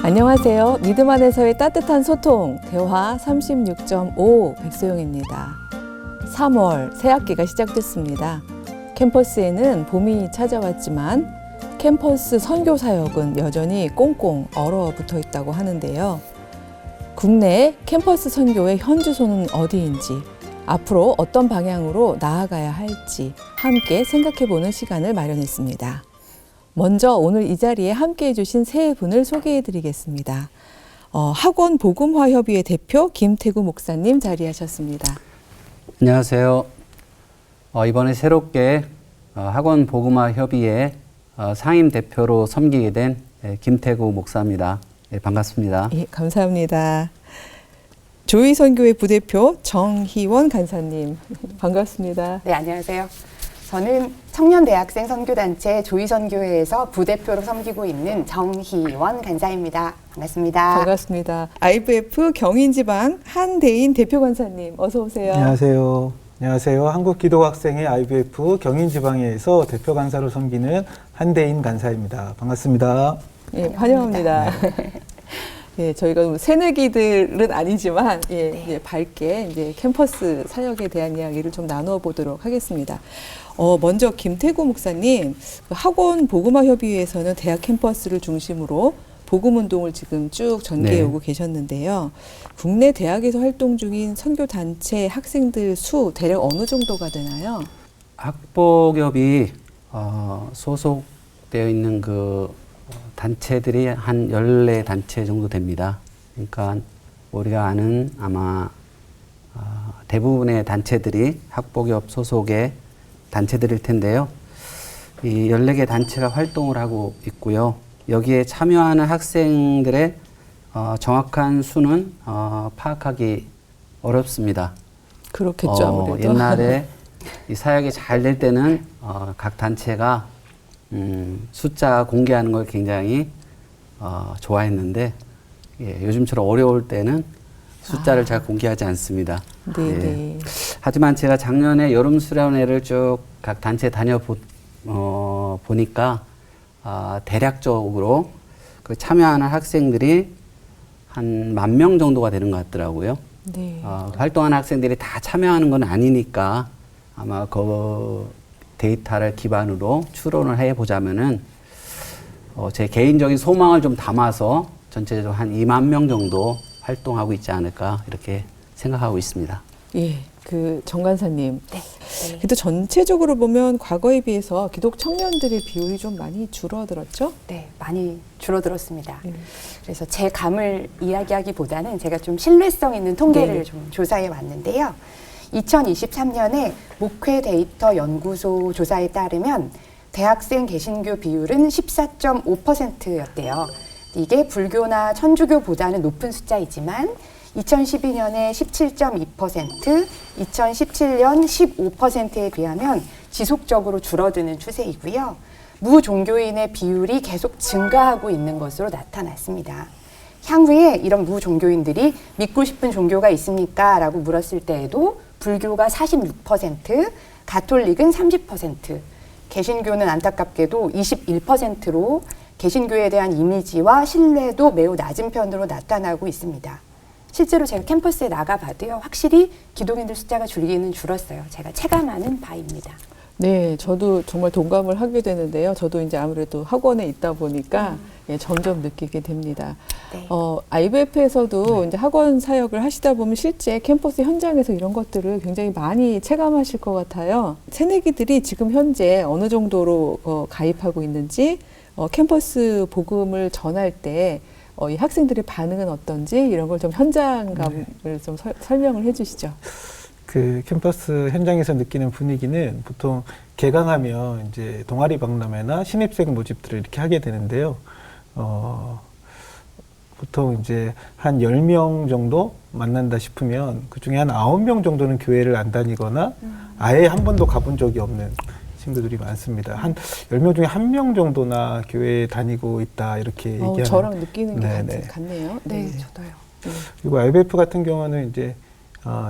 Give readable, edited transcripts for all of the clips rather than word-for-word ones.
안녕하세요. 믿음 안에서의 따뜻한 소통, 대화 36.5 백소영입니다. 3월 새학기가 시작됐습니다. 캠퍼스에는 봄이 찾아왔지만 캠퍼스 선교 사역은 여전히 꽁꽁 얼어붙어 있다고 하는데요. 국내 캠퍼스 선교의 현 주소는 어디인지, 앞으로 어떤 방향으로 나아가야 할지 함께 생각해보는 시간을 마련했습니다. 먼저 오늘 이 자리에 함께해 주신 세 분을 소개해 드리겠습니다. 학원 복음화협의회 대표 김태구 목사님 자리하셨습니다. 안녕하세요. 이번에 새롭게 학원 복음화협의회 상임 대표로 섬기게 된 김태구 목사입니다. 반갑습니다. 예, 감사합니다. 조희선교회 부대표 정희원 간사님 반갑습니다. 네, 안녕하세요. 저는 청년대학생 선교단체 조희선교회에서 부대표로 섬기고 있는 정희원 간사입니다. 반갑습니다. 반갑습니다. IVF 경인지방 한대인 대표 간사님 어서 오세요. 안녕하세요. 안녕하세요. 한국기독학생회 IVF 경인지방회에서 대표 간사로 섬기는 한대인 간사입니다. 반갑습니다. 예, 환영합니다. 예, 저희가 새내기들은 아니지만 이제 밝게 이제 캠퍼스 사역에 대한 이야기를 좀 나누어 보도록 하겠습니다. 먼저 김태구 목사님, 학원 복음화협의회에서는 대학 캠퍼스를 중심으로 복음 운동을 지금 쭉 전개해 오고 계셨는데요. 국내 대학에서 활동 중인 선교 단체 학생들 수 대략 어느 정도가 되나요? 학복협이 소속되어 있는 그 단체들이 한 14단체 정도 됩니다. 그러니까 우리가 아는 아마 대부분의 단체들이 학복협 소속의 단체들일 텐데요. 이 14개 단체가 활동을 하고 있고요. 여기에 참여하는 학생들의 정확한 수는 파악하기 어렵습니다. 그렇겠죠, 아무래도. 옛날에 이 사역이 잘 될 때는 각 단체가 숫자 공개하는 걸 굉장히 좋아했는데 요즘처럼 어려울 때는 숫자를 잘 공개하지 않습니다. 네. 하지만 제가 작년에 여름 수련회를 쭉 각 단체 보니까 대략적으로 그 참여하는 학생들이 한 10,000명 정도가 되는 것 같더라고요. 네. 활동하는 학생들이 다 참여하는 건 아니니까 아마 그 데이터를 기반으로 추론을 해보자면은 제 개인적인 소망을 좀 담아서 전체적으로 한 20,000명 정도 활동하고 있지 않을까 이렇게 생각하고 있습니다. 예, 정 간사님. 네. 그래도 전체적으로 보면 과거에 비해서 기독 청년들의 비율이 좀 많이 줄어들었죠? 네, 많이 줄어들었습니다. 그래서 제 감을 이야기하기보다는 제가 좀 신뢰성 있는 통계를 좀 조사해 왔는데요. 2023년에 목회 데이터 연구소 조사에 따르면 대학생 개신교 비율은 14.5%였대요. 이게 불교나 천주교보다는 높은 숫자이지만 2012년에 17.2%, 2017년 15%에 비하면 지속적으로 줄어드는 추세이고요. 무종교인의 비율이 계속 증가하고 있는 것으로 나타났습니다. 향후에 이런 무종교인들이 믿고 싶은 종교가 있습니까? 라고 물었을 때에도 불교가 46%, 가톨릭은 30%, 개신교는 안타깝게도 21%로 개신교에 대한 이미지와 신뢰도 매우 낮은 편으로 나타나고 있습니다. 실제로 제가 캠퍼스에 나가봐도요, 확실히 기독인들 숫자가 줄었어요. 제가 체감하는 바입니다. 네, 저도 정말 동감을 하게 되는데요. 저도 이제 아무래도 학원에 있다 보니까 점점 느끼게 됩니다. 네. IVF에서도 이제 학원 사역을 하시다 보면 실제 캠퍼스 현장에서 이런 것들을 굉장히 많이 체감하실 것 같아요. 새내기들이 지금 현재 어느 정도로 가입하고 있는지, 캠퍼스 복음을 전할 때 이 학생들의 반응은 어떤지 이런 걸 좀 현장감을 좀 설명을 해주시죠. 그 캠퍼스 현장에서 느끼는 분위기는 보통 개강하면 이제 동아리 박람회나 신입생 모집들을 이렇게 하게 되는데요. 보통 이제 한 10명 정도 만난다 싶으면 그 중에 한 9명 정도는 교회를 안 다니거나 아예 한 번도 가본 적이 없는 친구들이 많습니다. 한 10명 중에 1명 정도나 교회에 다니고 있다 이렇게 얘기하는. 저랑 느끼는 게 같네요. 네, 저도요. 그리고 IVF 같은 경우는 이제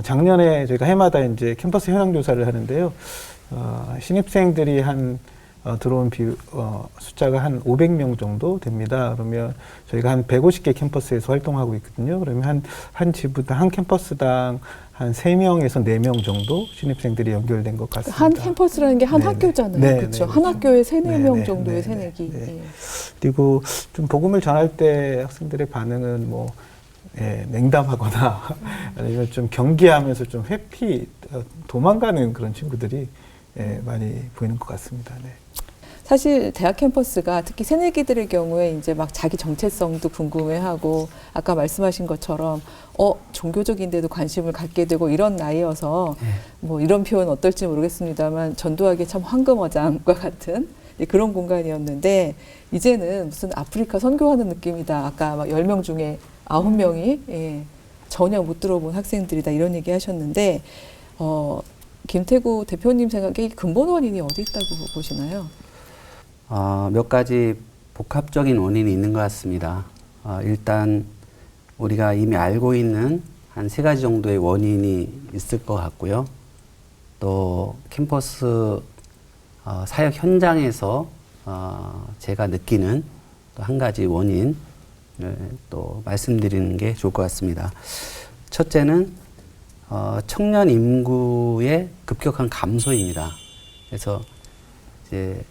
작년에 저희가 해마다 이제 캠퍼스 현황 조사를 하는데요. 신입생들이 한 들어온 숫자가 한 500명 정도 됩니다. 그러면 저희가 한 150개 캠퍼스에서 활동하고 있거든요. 그러면 한 지부당, 한 캠퍼스당 한 3명에서 4명 정도 신입생들이 연결된 것 같습니다. 한 캠퍼스라는 게 한 네네. 학교잖아요. 네, 그렇죠. 네, 한 그렇죠. 학교에 3, 4명 네네, 정도의 네네, 새내기. 네. 예. 그리고 좀 복음을 전할 때 학생들의 반응은 뭐 냉담하거나 아니면 좀 경계하면서 좀 회피, 도망가는 그런 친구들이 많이 보이는 것 같습니다. 네. 사실 대학 캠퍼스가 특히 새내기들의 경우에 이제 막 자기 정체성도 궁금해하고 아까 말씀하신 것처럼 종교적인데도 관심을 갖게 되고 이런 나이여서 뭐 이런 표현 어떨지 모르겠습니다만 전도하기 참 황금어장과 같은 그런 공간이었는데 이제는 무슨 아프리카 선교하는 느낌이다. 아까 막 10명 중에 9명이 전혀 못 들어본 학생들이다 이런 얘기 하셨는데 김태구 대표님 생각에 이 근본 원인이 어디 있다고 보시나요? 몇 가지 복합적인 원인이 있는 것 같습니다. 일단 우리가 이미 알고 있는 한 3가지 정도의 원인이 있을 것 같고요. 또 캠퍼스 사역 현장에서 제가 느끼는 또 한 가지 원인을 또 말씀드리는 게 좋을 것 같습니다. 첫째는 청년 인구의 급격한 감소입니다. 그래서 이제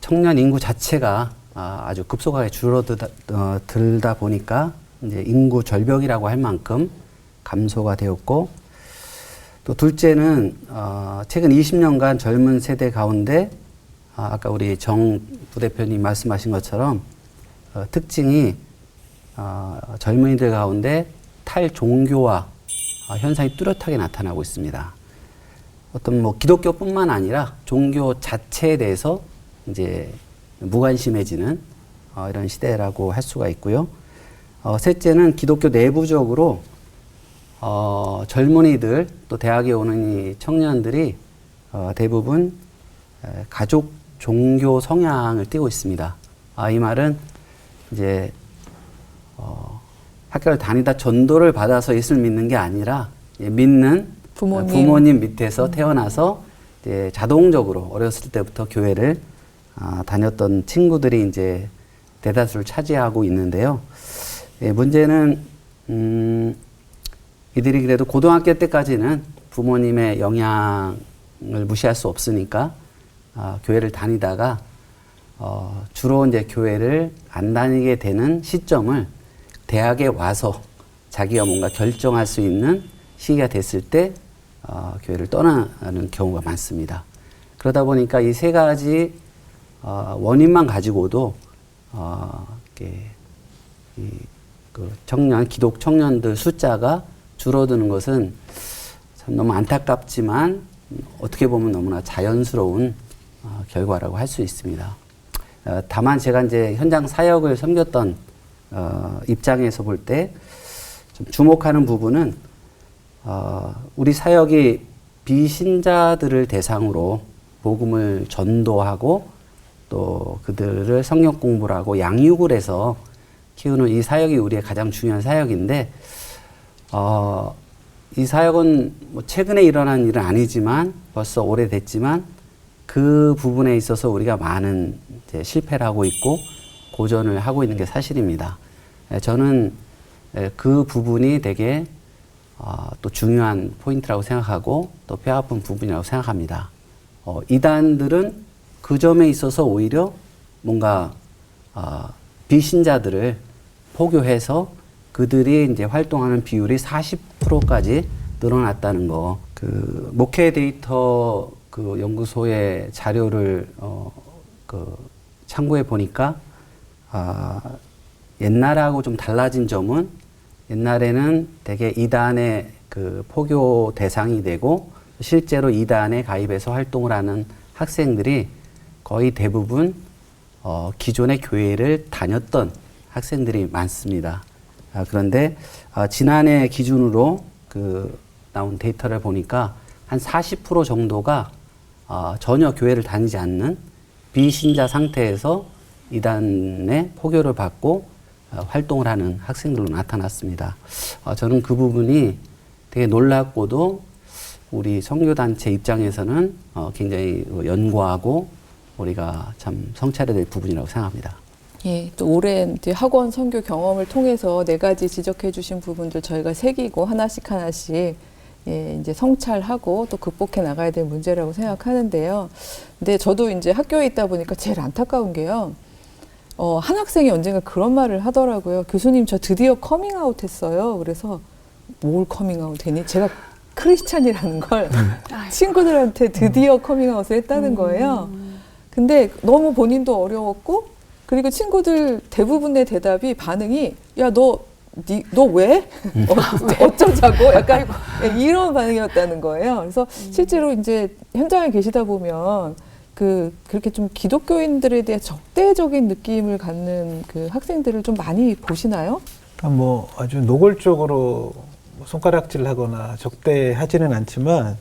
청년 인구 자체가 아주 급속하게 줄어들다 보니까 이제 인구 절벽이라고 할 만큼 감소가 되었고, 또 둘째는 최근 20년간 젊은 세대 가운데 아까 우리 정 부대표님 말씀하신 것처럼 특징이 젊은이들 가운데 탈종교화 현상이 뚜렷하게 나타나고 있습니다. 어떤 뭐 기독교뿐만 아니라 종교 자체에 대해서 이제 무관심해지는 이런 시대라고 할 수가 있고요. 셋째는 기독교 내부적으로 젊은이들 또 대학에 오는 이 청년들이 대부분 가족 종교 성향을 띠고 있습니다. 이 말은 이제 학교를 다니다 전도를 받아서 예수를 믿는 게 아니라 믿는 부모님 밑에서 태어나서 이제 자동적으로 어렸을 때부터 교회를 다녔던 친구들이 이제 대다수를 차지하고 있는데요. 문제는 이들이 그래도 고등학교 때까지는 부모님의 영향을 무시할 수 없으니까 교회를 다니다가 주로 이제 교회를 안 다니게 되는 시점을 대학에 와서 자기가 뭔가 결정할 수 있는 시기가 됐을 때 교회를 떠나는 경우가 많습니다. 그러다 보니까 이 3가지 원인만 가지고도 기독 청년들 숫자가 줄어드는 것은 참 너무 안타깝지만 어떻게 보면 너무나 자연스러운 결과라고 할 수 있습니다. 다만 제가 이제 현장 사역을 섬겼던 입장에서 볼 때 좀 주목하는 부분은 우리 사역이 비신자들을 대상으로 복음을 전도하고 또 그들을 성경 공부를 하고 양육을 해서 키우는 이 사역이 우리의 가장 중요한 사역인데 이 사역은 뭐 최근에 일어난 일은 아니지만 벌써 오래됐지만 그 부분에 있어서 우리가 많은 이제 실패를 하고 있고 고전을 하고 있는 게 사실입니다. 저는 그 부분이 되게 또 중요한 포인트라고 생각하고 또 뼈아픈 부분이라고 생각합니다. 이단들은 그 점에 있어서 오히려 뭔가 비신자들을 포교해서 그들이 이제 활동하는 비율이 40%까지 늘어났다는 거. 그 목회 데이터 그 연구소의 자료를 참고해 보니까 옛날하고 좀 달라진 점은 옛날에는 대개 이단의 그 포교 대상이 되고 실제로 이단에 가입해서 활동을 하는 학생들이 거의 대부분 기존의 교회를 다녔던 학생들이 많습니다. 그런데 지난해 기준으로 그 나온 데이터를 보니까 한 40% 정도가 전혀 교회를 다니지 않는 비신자 상태에서 이단의 포교를 받고 활동을 하는 학생들로 나타났습니다. 저는 그 부분이 되게 놀랍고도 우리 선교단체 입장에서는 굉장히 연구하고 우리가 참 성찰해야 될 부분이라고 생각합니다. 예, 또 오랜 이제 학원 선교 경험을 통해서 4가지 지적해 주신 부분들 저희가 새기고 하나씩 예, 이제 성찰하고 또 극복해 나가야 될 문제라고 생각하는데요. 근데 저도 이제 학교에 있다 보니까 제일 안타까운 게요. 한 학생이 언젠가 그런 말을 하더라고요. 교수님, 저 드디어 커밍아웃 했어요. 그래서 뭘 커밍아웃 했니? 제가 크리스찬이라는 걸 친구들한테 드디어 커밍아웃을 했다는 거예요. 근데 너무 본인도 어려웠고, 그리고 친구들 대부분의 대답이 반응이, 야, 너 왜? 어쩌자고? 약간 이런 반응이었다는 거예요. 그래서 실제로 이제 현장에 계시다 보면 그렇게 좀 기독교인들에 대해 적대적인 느낌을 갖는 그 학생들을 좀 많이 보시나요? 뭐 아주 노골적으로 손가락질하거나 적대하지는 않지만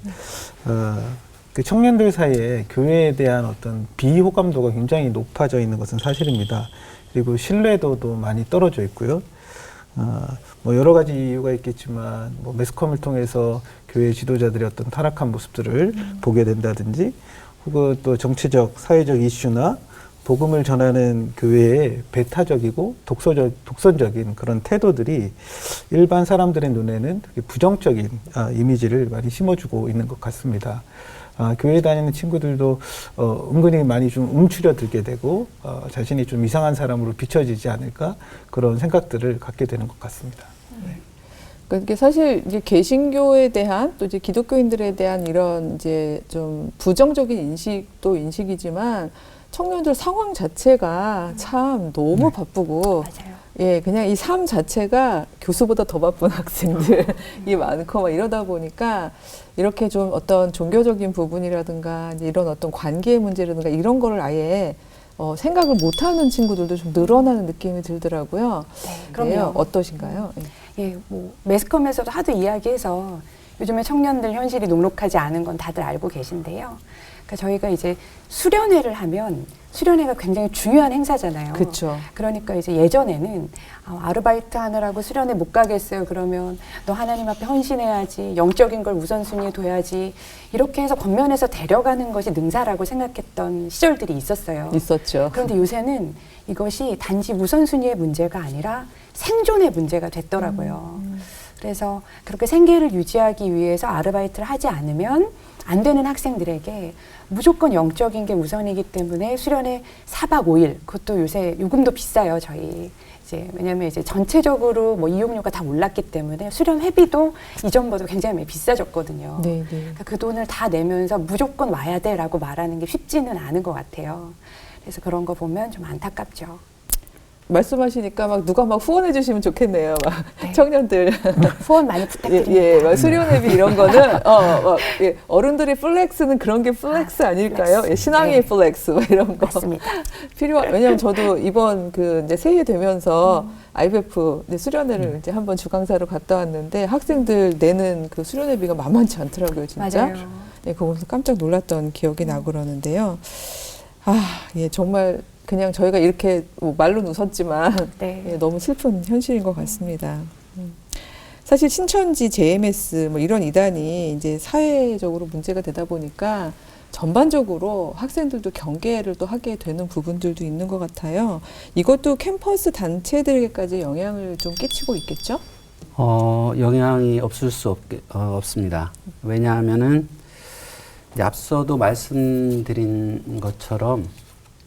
그 청년들 사이에 교회에 대한 어떤 비호감도가 굉장히 높아져 있는 것은 사실입니다. 그리고 신뢰도도 많이 떨어져 있고요. 뭐 여러 가지 이유가 있겠지만 뭐 매스컴을 통해서 교회 지도자들의 어떤 타락한 모습들을 보게 된다든지, 혹은 또 정치적, 사회적 이슈나 복음을 전하는 교회의 배타적이고 독선적인 그런 태도들이 일반 사람들의 눈에는 되게 부정적인 이미지를 많이 심어주고 있는 것 같습니다. 교회 다니는 친구들도 은근히 많이 좀 움츠려들게 되고 자신이 좀 이상한 사람으로 비춰지지 않을까, 그런 생각들을 갖게 되는 것 같습니다. 네. 그러니까 사실 이제 개신교에 대한 또 이제 기독교인들에 대한 이런 이제 좀 부정적인 인식도 인식이지만 청년들 상황 자체가 참 너무 바쁘고 맞아요. 예, 그냥 이 삶 자체가 교수보다 더 바쁜 학생들이 많고 막 이러다 보니까 이렇게 좀 어떤 종교적인 부분이라든가 이제 이런 어떤 관계의 문제라든가 이런 거를 아예 생각을 못하는 친구들도 좀 늘어나는 느낌이 들더라고요. 네, 그럼요. 어떠신가요? 예, 뭐 매스컴에서도 하도 이야기해서 요즘에 청년들 현실이 녹록하지 않은 건 다들 알고 계신데요. 그러니까 저희가 이제 수련회를 하면 수련회가 굉장히 중요한 행사잖아요. 그렇죠. 그러니까 이제 예전에는 아르바이트 하느라고 수련회 못 가겠어요. 그러면 너 하나님 앞에 헌신해야지, 영적인 걸 우선순위에 둬야지, 이렇게 해서 겉면에서 데려가는 것이 능사라고 생각했던 시절들이 있었어요. 있었죠. 그런데 요새는 이것이 단지 우선순위의 문제가 아니라 생존의 문제가 됐더라고요. 그래서 그렇게 생계를 유지하기 위해서 아르바이트를 하지 않으면 안 되는 학생들에게 무조건 영적인 게 우선이기 때문에 수련회 4박 5일, 그것도 요새 요금도 비싸요, 저희. 이제 왜냐면 이제 전체적으로 뭐 이용료가 다 올랐기 때문에 수련 회비도 이전보다 굉장히 많이 비싸졌거든요. 네, 네. 그러니까 그 돈을 다 내면서 무조건 와야 돼라고 말하는 게 쉽지는 않은 것 같아요. 그래서 그런 거 보면 좀 안타깝죠. 말씀하시니까 막 누가 막 후원해 주시면 좋겠네요. 막 네. 청년들 후원 많이 부탁드립니다. 예, 막 수련회비 이런 거는 어른들이 플렉스는 그런 게 플렉스 아닐까요? 플렉스. 예, 신앙의 네. 플렉스 뭐 이런 거 맞습니다. 왜냐면 저도 이번 그 이제 새해 되면서 IBF 이제 수련회를 이제 한번 주강사로 갔다 왔는데 학생들 내는 그 수련회비가 만만치 않더라고요, 진짜. 맞아요. 예, 그거서 깜짝 놀랐던 기억이 나고 그러는데요. 예, 정말 그냥 저희가 이렇게 뭐 말로는 웃었지만 네. 예, 너무 슬픈 현실인 것 같습니다. 사실 신천지, JMS 뭐 이런 이단이 이제 사회적으로 문제가 되다 보니까 전반적으로 학생들도 경계를 또 하게 되는 부분들도 있는 것 같아요. 이것도 캠퍼스 단체들에게까지 영향을 좀 끼치고 있겠죠? 영향이 없을 수 없습니다. 왜냐하면은 이제 앞서도 말씀드린 것처럼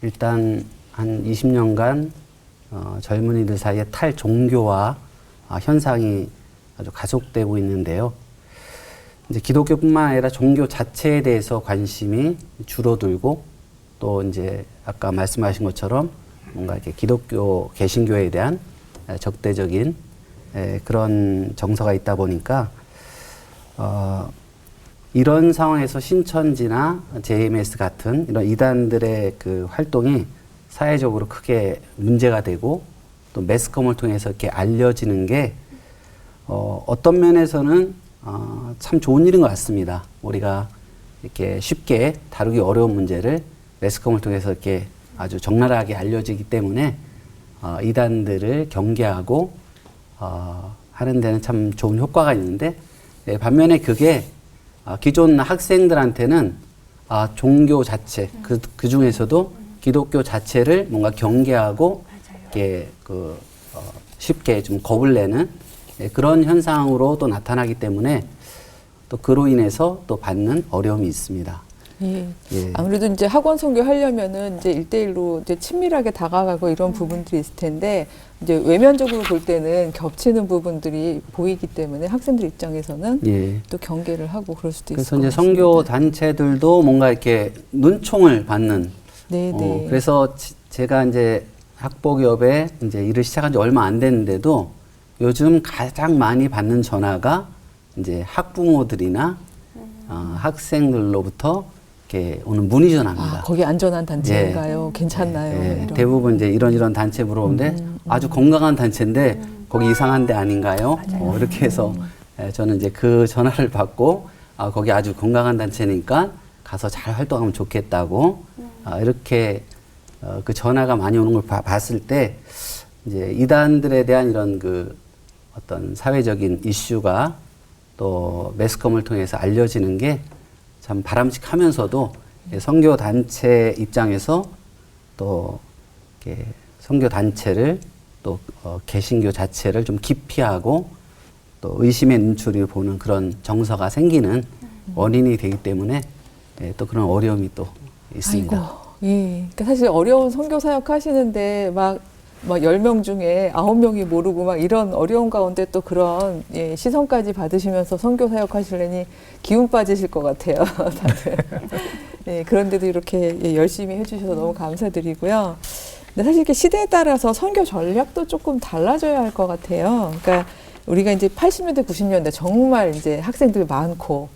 일단 한 20년간 젊은이들 사이에 탈종교화 현상이 아주 가속되고 있는데요. 이제 기독교뿐만 아니라 종교 자체에 대해서 관심이 줄어들고 또 이제 아까 말씀하신 것처럼 뭔가 이렇게 기독교 개신교에 대한 적대적인 그런 정서가 있다 보니까 이런 상황에서 신천지나 JMS 같은 이런 이단들의 그 활동이 사회적으로 크게 문제가 되고 또 매스컴을 통해서 이렇게 알려지는 게 어떤 면에서는 참 좋은 일인 것 같습니다. 우리가 이렇게 쉽게 다루기 어려운 문제를 매스컴을 통해서 이렇게 아주 적나라하게 알려지기 때문에 이단들을 경계하고 하는 데는 참 좋은 효과가 있는데 반면에 그게 기존 학생들한테는 종교 자체, 그 중에서도 기독교 자체를 뭔가 경계하고 이렇게 쉽게 좀 겁을 내는 그런 현상으로 또 나타나기 때문에 또 그로 인해서 또 받는 어려움이 있습니다. 예. 예. 아무래도 이제 학원 선교 하려면은 이제 1대1로 이제 친밀하게 다가가고 이런 부분들이 있을 텐데 이제 외면적으로 볼 때는 겹치는 부분들이 보이기 때문에 학생들 입장에서는 예. 또 경계를 하고 그럴 수도 있을 그래서 것 이제 같습니다. 선교 단체들도 뭔가 이렇게 눈총을 받는. 네, 네. 그래서 제가 이제 학복협에 이제 일을 시작한 지 얼마 안 됐는데도 요즘 가장 많이 받는 전화가 이제 학부모들이나 학생들로부터 이렇게 오는 문의 전화입니다. 거기 안전한 단체인가요? 예. 괜찮나요? 예. 이런. 대부분 이제 이런 단체 물어보는데 아주 건강한 단체인데 거기 이상한 데 아닌가요? 이렇게 해서 저는 이제 그 전화를 받고 거기 아주 건강한 단체니까 가서 잘 활동하면 좋겠다고 이렇게 그 전화가 많이 오는 걸 봤을 때 이제 이단들에 대한 이런 그 어떤 사회적인 이슈가 또 매스컴을 통해서 알려지는 게 참 바람직하면서도 선교 단체 입장에서 또 이렇게 선교 단체를 또 개신교 자체를 좀 기피하고 또 의심의 눈초리를 보는 그런 정서가 생기는 원인이 되기 때문에 또 그런 어려움이 또 있습니다. 아이고, 예. 그러니까 사실 어려운 선교 사역 하시는데 막 10명 중에 9명이 모르고 막 이런 어려운 가운데 또 그런 시선까지 받으시면서 선교 사역 하시려니 기운 빠지실 것 같아요. 다들. 그런데도 이렇게 열심히 해주셔서 너무 감사드리고요. 근데 사실 이렇게 시대에 따라서 선교 전략도 조금 달라져야 할 것 같아요. 그러니까 우리가 이제 80년대, 90년대 정말 이제 학생들 많고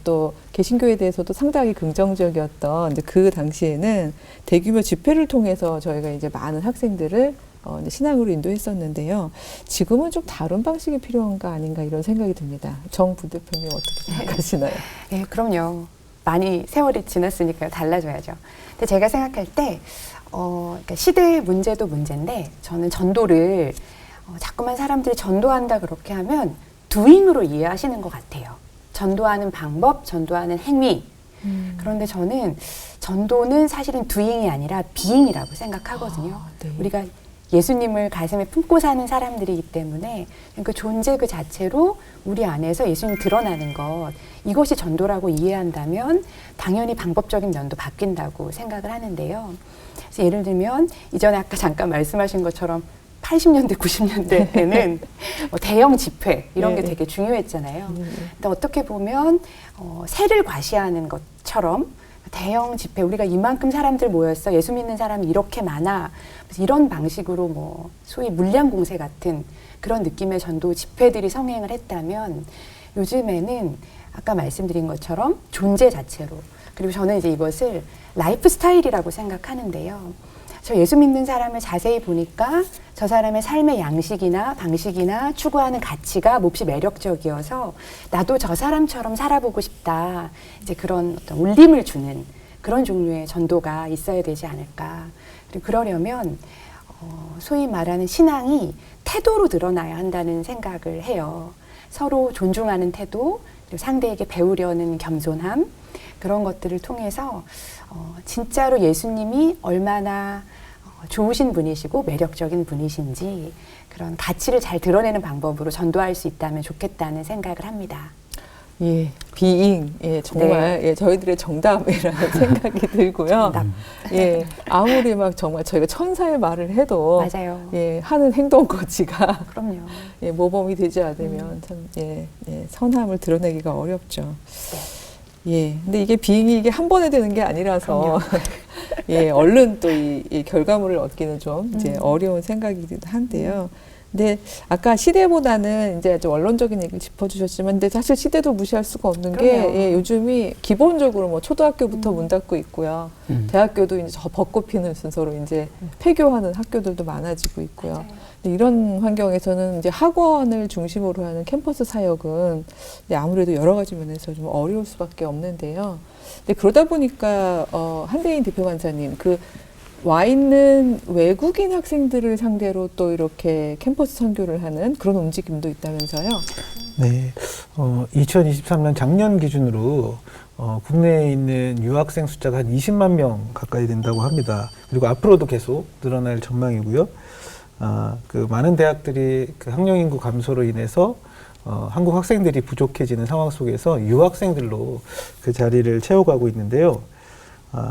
또 개신교에 대해서도 상당히 긍정적이었던 이제 그 당시에는 대규모 집회를 통해서 저희가 이제 많은 학생들을 이제 신앙으로 인도했었는데요. 지금은 좀 다른 방식이 필요한가 아닌가 이런 생각이 듭니다. 정 부대표님 어떻게 생각하시나요? 네, 그럼요. 많이 세월이 지났으니까요. 달라져야죠. 근데 제가 생각할 때 그러니까 시대의 문제도 문제인데 저는 전도를 자꾸만 사람들이 전도한다 그렇게 하면 doing으로 이해하시는 것 같아요. 전도하는 방법, 전도하는 행위. 그런데 저는 전도는 사실은 doing이 아니라 being이라고 생각하거든요. 네. 우리가 예수님을 가슴에 품고 사는 사람들이기 때문에 그 존재 그 자체로 우리 안에서 예수님이 드러나는 것, 이것이 전도라고 이해한다면 당연히 방법적인 면도 바뀐다고 생각을 하는데요. 그래서 예를 들면 이전에 아까 잠깐 말씀하신 것처럼 80년대, 90년대에는 대형 집회 이런 게 되게 중요했잖아요. 근데 어떻게 보면 세를 과시하는 것처럼 대형 집회, 우리가 이만큼 사람들 모였어, 예수 믿는 사람이 이렇게 많아, 이런 방식으로 뭐 소위 물량 공세 같은 그런 느낌의 전도 집회들이 성행을 했다면 요즘에는 아까 말씀드린 것처럼 존재 자체로, 그리고 저는 이제 이것을 라이프 스타일이라고 생각하는데요. 저 예수 믿는 사람을 자세히 보니까 저 사람의 삶의 양식이나 방식이나 추구하는 가치가 몹시 매력적이어서 나도 저 사람처럼 살아보고 싶다. 이제 그런 어떤 울림을 주는 그런 종류의 전도가 있어야 되지 않을까. 그리고 그러려면 소위 말하는 신앙이 태도로 드러나야 한다는 생각을 해요. 서로 존중하는 태도, 그리고 상대에게 배우려는 겸손함, 그런 것들을 통해서 진짜로 예수님이 얼마나 좋으신 분이시고 매력적인 분이신지 그런 가치를 잘 드러내는 방법으로 전도할 수 있다면 좋겠다는 생각을 합니다. 예, 비잉, 정말 네. 저희들의 정답이라는 생각이 들고요. 정답. 아무리 막 정말 저희가 천사의 말을 해도 맞아요. 하는 행동 거지가 그럼요. 모범이 되지 않으면 참 선함을 드러내기가 어렵죠. 근데 이게 비잉이 이게 한 번에 되는 게 아니라서 얼른 또 이 결과물을 얻기는 좀 이제 어려운 생각이기도 한데요. 근데 아까 시대보다는 이제 좀 원론적인 얘기를 짚어주셨지만, 근데 사실 시대도 무시할 수가 없는 게 요즘이 기본적으로 뭐 초등학교부터 문 닫고 있고요. 대학교도 이제 저 벚꽃 피는 순서로 이제 폐교하는 학교들도 많아지고 있고요. 맞아요. 근데 이런 환경에서는 이제 학원을 중심으로 하는 캠퍼스 사역은 아무래도 여러 가지 면에서 좀 어려울 수밖에 없는데요. 근데 그러다 보니까 한대인 대표 간사님 와 있는 외국인 학생들을 상대로 또 이렇게 캠퍼스 선교를 하는 그런 움직임도 있다면서요? 네, 2023년 작년 기준으로 국내에 있는 유학생 숫자가 한 20만 명 가까이 된다고 합니다. 그리고 앞으로도 계속 늘어날 전망이고요. 그 많은 대학들이 그 학령 인구 감소로 인해서 한국 학생들이 부족해지는 상황 속에서 유학생들로 그 자리를 채워가고 있는데요.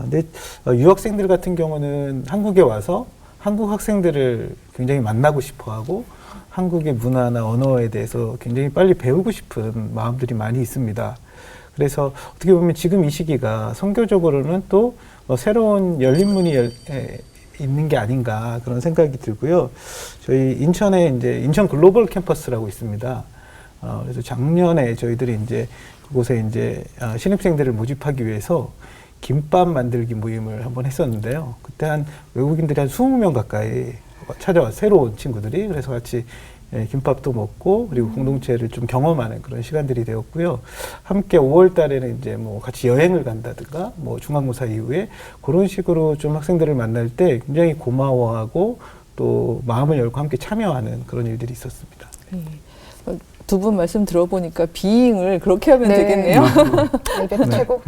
근데 유학생들 같은 경우는 한국에 와서 한국 학생들을 굉장히 만나고 싶어하고 한국의 문화나 언어에 대해서 굉장히 빨리 배우고 싶은 마음들이 많이 있습니다. 그래서 어떻게 보면 지금 이 시기가 선교적으로는 또 새로운 열린 문이 있는 게 아닌가 그런 생각이 들고요. 저희 인천에 이제 인천 글로벌 캠퍼스라고 있습니다. 그래서 작년에 저희들이 이제 그곳에 이제 신입생들을 모집하기 위해서 김밥 만들기 모임을 한번 했었는데요. 그때 한 외국인들이 한 20명 가까이 찾아와 새로운 친구들이 그래서 같이 김밥도 먹고 그리고 공동체를 좀 경험하는 그런 시간들이 되었고요. 함께 5월 달에는 이제 뭐 같이 여행을 간다든가 뭐 중간고사 이후에 그런 식으로 좀 학생들을 만날 때 굉장히 고마워하고 또 마음을 열고 함께 참여하는 그런 일들이 있었습니다. 두 분 말씀 들어보니까 비잉을 그렇게 하면 네. 되겠네요. 알베르 최고.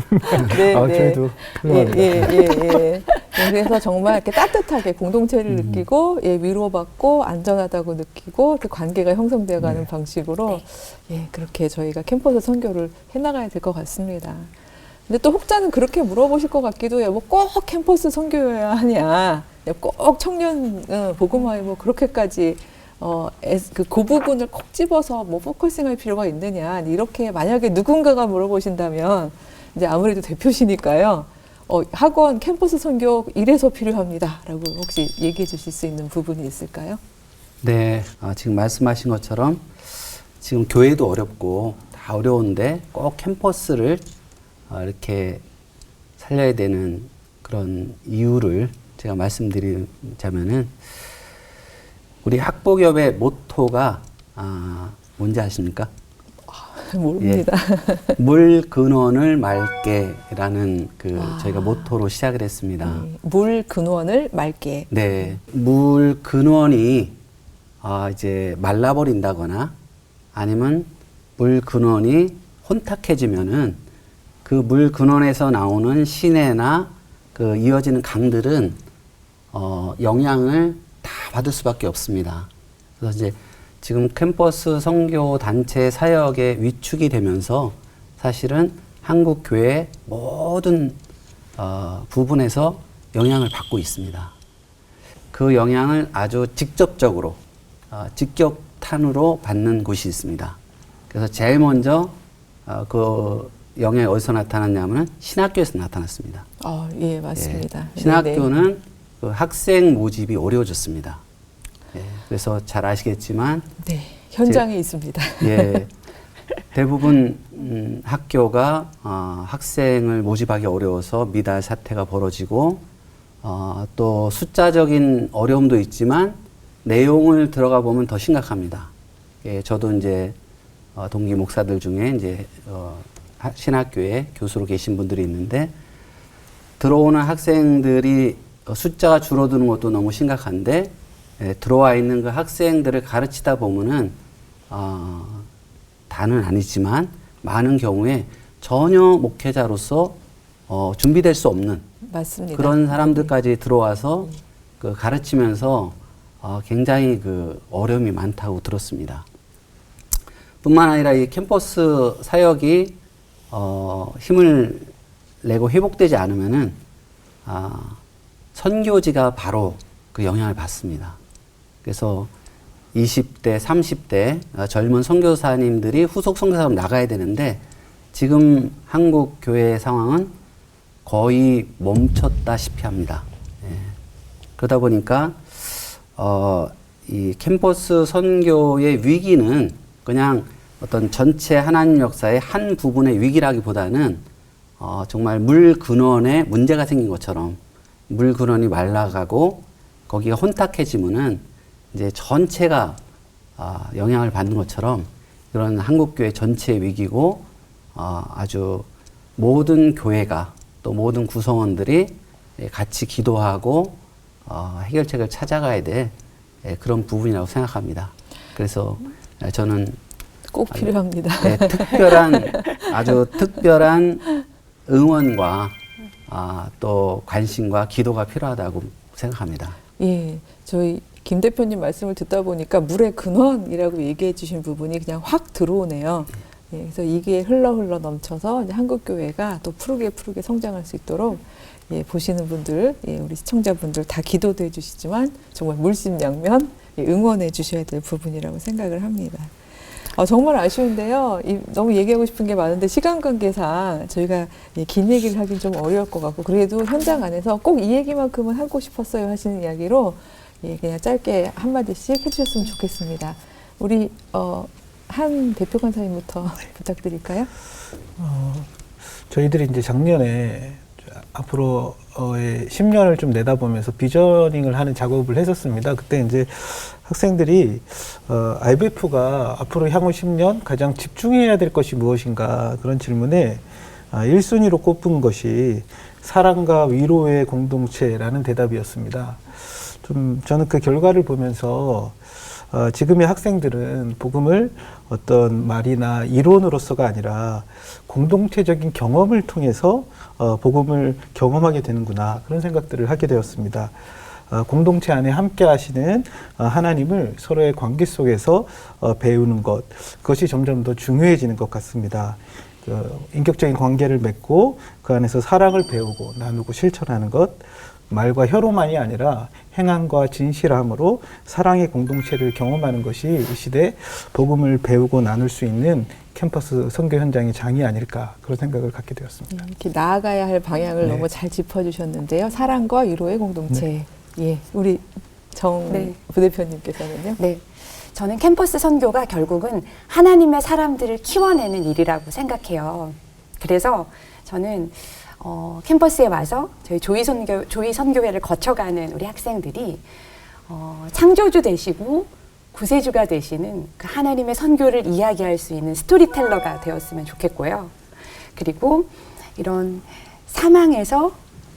네, 저희도 훌륭합니다. 예. 그래서 정말 이렇게 따뜻하게 공동체를 느끼고 위로받고 안전하다고 느끼고 이렇게 관계가 형성되어가는 방식으로 그렇게 저희가 캠퍼스 선교를 해나가야 될 것 같습니다. 근데 또 혹자는 그렇게 물어보실 것 같기도 해요. 뭐 꼭 캠퍼스 선교여야 하냐? 꼭 청년 복음화에 뭐 그렇게까지 그 부분을 콕 집어서 뭐 포커싱할 필요가 있느냐 이렇게 만약에 누군가가 물어보신다면 이제 아무래도 대표시니까요 학원 캠퍼스 선교 이래서 필요합니다라고 혹시 얘기해 주실 수 있는 부분이 있을까요? 네, 지금 말씀하신 것처럼 지금 교회도 어렵고 다 어려운데 꼭 캠퍼스를 이렇게 살려야 되는 그런 이유를 제가 말씀드리자면은 우리 학복협의 모토가 뭔지 아십니까? 모릅니다. 물 근원을 맑게라는 저희가 모토로 시작을 했습니다. 물 근원을 맑게. 네, 물 근원이 이제 말라버린다거나 아니면 물 근원이 혼탁해지면은 그 물 근원에서 나오는 시내나 그 이어지는 강들은 영향을 다 받을 수밖에 없습니다. 그래서 이제 지금 캠퍼스 선교 단체 사역에 위축이 되면서 사실은 한국 교회 모든 부분에서 영향을 받고 있습니다. 그 영향을 아주 직접적으로 직격탄으로 받는 곳이 있습니다. 그래서 제일 먼저 그 영향이 어디서 나타났냐면 신학교에서 나타났습니다. 예, 맞습니다. 신학교는 그 학생 모집이 어려워졌습니다. 그래서 잘 아시겠지만 현장에 있습니다. 대부분 학교가 학생을 모집하기 어려워서 미달 사태가 벌어지고 또 숫자적인 어려움도 있지만 내용을 들어가 보면 더 심각합니다. 저도 이제 동기 목사들 중에 이제 신학교에 교수로 계신 분들이 있는데 들어오는 학생들이 숫자가 줄어드는 것도 너무 심각한데 들어와 있는 그 학생들을 가르치다 보면은 다는 아니지만 많은 경우에 전혀 목회자로서 준비될 수 없는 맞습니다. 그런 사람들까지 들어와서 그 가르치면서 굉장히 그 어려움이 많다고 들었습니다. 뿐만 아니라 이 캠퍼스 사역이 힘을 내고 회복되지 않으면은 선교지가 바로 그 영향을 받습니다. 그래서 20대, 30대 젊은 선교사님들이 후속 선교사로 나가야 되는데 지금 한국 교회의 상황은 거의 멈췄다시피 합니다. 그러다 보니까 이 캠퍼스 선교의 위기는 그냥 어떤 전체 하나님 역사의 한 부분의 위기라기보다는 정말 물 근원에 문제가 생긴 것처럼 물 근원이 말라가고 거기가 혼탁해지면은 이제 전체가 영향을 받는 것처럼 이런 한국교회 전체의 위기고 아주 모든 교회가 또 모든 구성원들이 같이 기도하고 해결책을 찾아가야 될 그런 부분이라고 생각합니다. 그래서 저는 꼭 필요합니다. 아주 특별한 응원과 또 관심과 기도가 필요하다고 생각합니다. 예, 저희 김 대표님 말씀을 듣다 보니까 물의 근원이라고 얘기해 주신 부분이 그냥 확 들어오네요. 예, 그래서 이게 흘러 넘쳐서 이제 한국 교회가 또 푸르게 성장할 수 있도록 예, 보시는 분들, 예, 우리 시청자분들 다 기도도 해주시지만 정말 물심양면 예, 응원해 주셔야 될 부분이라고 생각을 합니다. 정말 아쉬운데요. 너무 얘기하고 싶은 게 많은데 시간 관계상 저희가 긴 얘기를 하긴 좀 어려울 것 같고 그래도 현장 안에서 꼭 이 얘기만큼은 하고 싶었어요 하시는 이야기로 예, 그냥 짧게 한마디씩 해주셨으면 좋겠습니다. 우리 한 대표 간사님부터 부탁드릴까요? 저희들이 이제 작년에 앞으로의 10년을 좀 내다보면서 비저닝을 하는 작업을 했었습니다. 그때 이제 학생들이 IBF가 앞으로 향후 10년 가장 집중해야 될 것이 무엇인가 그런 질문에 1순위로 꼽은 것이 사랑과 위로의 공동체라는 대답이었습니다. 저는 그 결과를 보면서 지금의 학생들은 복음을 어떤 말이나 이론으로서가 아니라 공동체적인 경험을 통해서 복음을 경험하게 되는구나 그런 생각들을 하게 되었습니다. 공동체 안에 함께 하시는 하나님을 서로의 관계 속에서 배우는 것, 그것이 점점 더 중요해지는 것 같습니다. 인격적인 관계를 맺고 그 안에서 사랑을 배우고 나누고 실천하는 것, 말과 혀로만이 아니라 행함과 진실함으로 사랑의 공동체를 경험하는 것이 이 시대 복음을 배우고 나눌 수 있는 캠퍼스 선교 현장의 장이 아닐까 그런 생각을 갖게 되었습니다. 이렇게 나아가야 할 방향을 네. 너무 잘 짚어주셨는데요. 사랑과 위로의 공동체. 네. 예, 우리 정 네. 부대표님께서는요. 네. 저는 캠퍼스 선교가 결국은 하나님의 사람들을 키워내는 일이라고 생각해요. 그래서 저는 캠퍼스에 와서 저희 조이 선교회를 거쳐가는 우리 학생들이 창조주 되시고 구세주가 되시는 그 하나님의 선교를 이야기할 수 있는 스토리텔러가 되었으면 좋겠고요. 그리고 이런 사망에서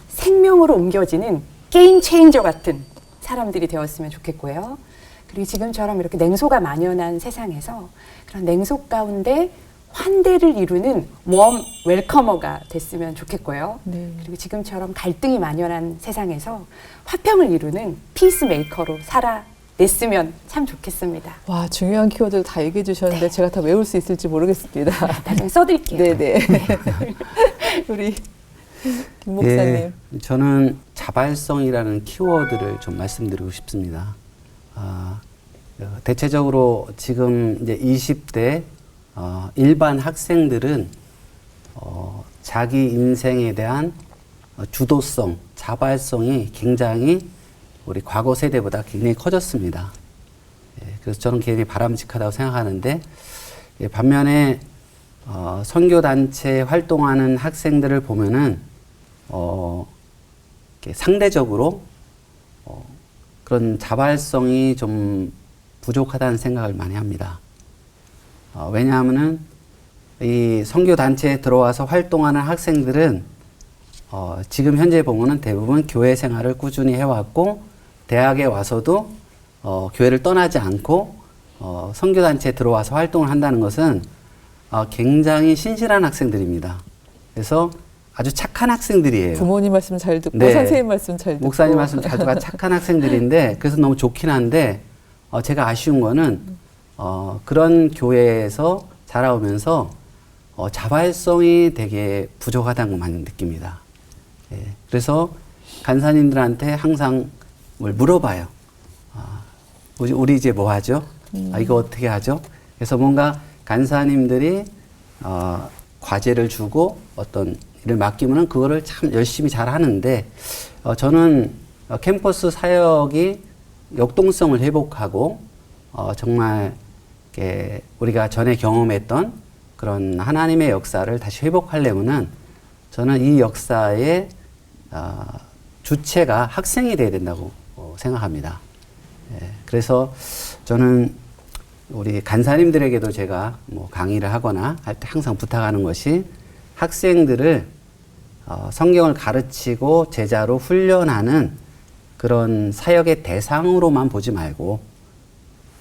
생명으로 옮겨지는 게임 체인저 같은 사람들이 되었으면 좋겠고요. 그리고 지금처럼 이렇게 냉소가 만연한 세상에서 그런 냉소 가운데 환대를 이루는 웜 웰커머가 됐으면 좋겠고요. 네. 그리고 지금처럼 갈등이 만연한 세상에서 화평을 이루는 피스메이커로 살아냈으면 참 좋겠습니다. 와, 중요한 키워드 다 얘기해 주셨는데 제가 다 외울 수 있을지 모르겠습니다. 나중에 써드릴게요. 네네. 우리 김 목사님. 예, 저는 자발성이라는 키워드를 좀 말씀드리고 싶습니다. 대체적으로 지금 이제 20대 일반 학생들은 자기 인생에 대한 주도성, 자발성이 굉장히 우리 과거 세대보다 굉장히 커졌습니다. 예, 그래서 저는 굉장히 바람직하다고 생각하는데 반면에 선교단체 활동하는 학생들을 보면은 상대적으로 그런 자발성이 좀 부족하다는 생각을 많이 합니다. 왜냐하면은 이 선교단체에 들어와서 활동하는 학생들은 지금 현재 보면은 대부분 교회 생활을 꾸준히 해왔고 대학에 와서도 교회를 떠나지 않고 선교단체에 들어와서 활동을 한다는 것은 굉장히 신실한 학생들입니다. 그래서 아주 착한 학생들이에요. 부모님 말씀 잘 듣고 네. 선생님 말씀 잘 듣고 목사님 말씀 잘 듣고 착한 학생들인데 그래서 너무 좋긴 한데 제가 아쉬운 거는 그런 교회에서 자라오면서 자발성이 되게 부족하다는 걸 많이 느낍니다. 예, 그래서 간사님들한테 항상 뭘 물어봐요. 우리 이제 뭐 하죠? 이거 어떻게 하죠? 그래서 뭔가 간사님들이 과제를 주고 어떤 일을 맡기면은 그거를 참 열심히 잘 하는데 저는 캠퍼스 사역이 역동성을 회복하고 정말 우리가 전에 경험했던 그런 하나님의 역사를 다시 회복하려면은 저는 이 역사의 주체가 학생이 돼야 된다고 생각합니다. 예, 그래서 저는 우리 간사님들에게도 제가 뭐 강의를 하거나 할 때 항상 부탁하는 것이 학생들을 성경을 가르치고 제자로 훈련하는 그런 사역의 대상으로만 보지 말고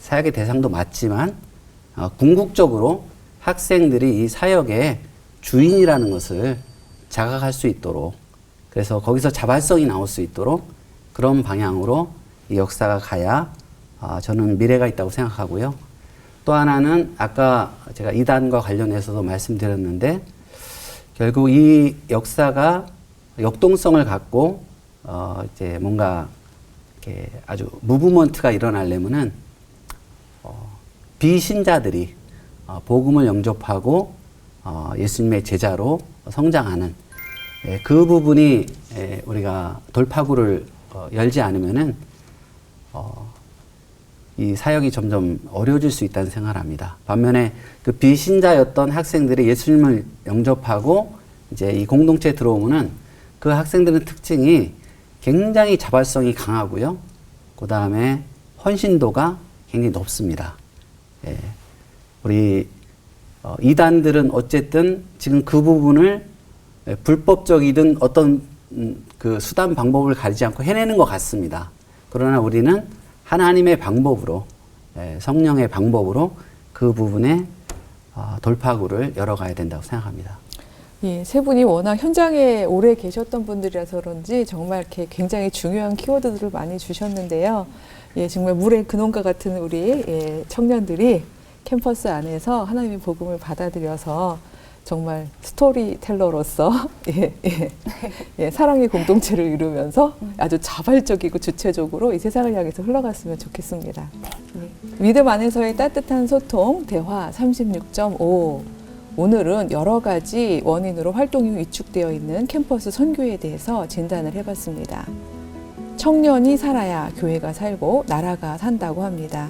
사역의 대상도 맞지만 궁극적으로 학생들이 이 사역의 주인이라는 것을 자각할 수 있도록 그래서 거기서 자발성이 나올 수 있도록 그런 방향으로 이 역사가 가야 저는 미래가 있다고 생각하고요. 또 하나는 아까 제가 이단과 관련해서도 말씀드렸는데 결국 이 역사가 역동성을 갖고 이제 뭔가 이렇게 아주 무브먼트가 일어나려면은 비신자들이 복음을 영접하고 예수님의 제자로 성장하는 그 부분이 우리가 돌파구를 열지 않으면은 이 사역이 점점 어려워질 수 있다는 생각을 합니다. 반면에 그 비신자였던 학생들이 예수님을 영접하고 이제 이 공동체에 들어오면은 그 학생들의 특징이 굉장히 자발성이 강하고요. 그 다음에 헌신도가 굉장히 높습니다. 예. 우리 이단들은 어쨌든 지금 그 부분을 불법적이든 어떤 그 수단 방법을 가리지 않고 해내는 것 같습니다. 그러나 우리는 하나님의 방법으로 성령의 방법으로 그 부분에 돌파구를 열어가야 된다고 생각합니다. 예, 세 분이 워낙 현장에 오래 계셨던 분들이라서 그런지 정말 이렇게 굉장히 중요한 키워드들을 많이 주셨는데요. 예, 정말 물의 근원과 같은 우리 청년들이 캠퍼스 안에서 하나님의 복음을 받아들여서 정말 스토리텔러로서 사랑의 공동체를 이루면서 아주 자발적이고 주체적으로 이 세상을 향해서 흘러갔으면 좋겠습니다. 믿음 안에서의 따뜻한 소통, 대화 36.5. 오늘은 여러 가지 원인으로 활동이 위축되어 있는 캠퍼스 선교에 대해서 진단을 해봤습니다. 청년이 살아야 교회가 살고 나라가 산다고 합니다.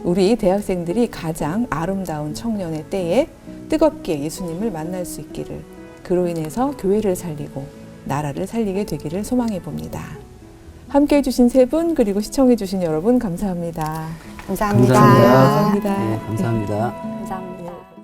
우리 대학생들이 가장 아름다운 청년의 때에 뜨겁게 예수님을 만날 수 있기를, 그로 인해서 교회를 살리고 나라를 살리게 되기를 소망해 봅니다. 함께해 주신 세 분 그리고 시청해 주신 여러분 감사합니다. 감사합니다. 감사합니다. 감사합니다. 네, 감사합니다. 감사합니다.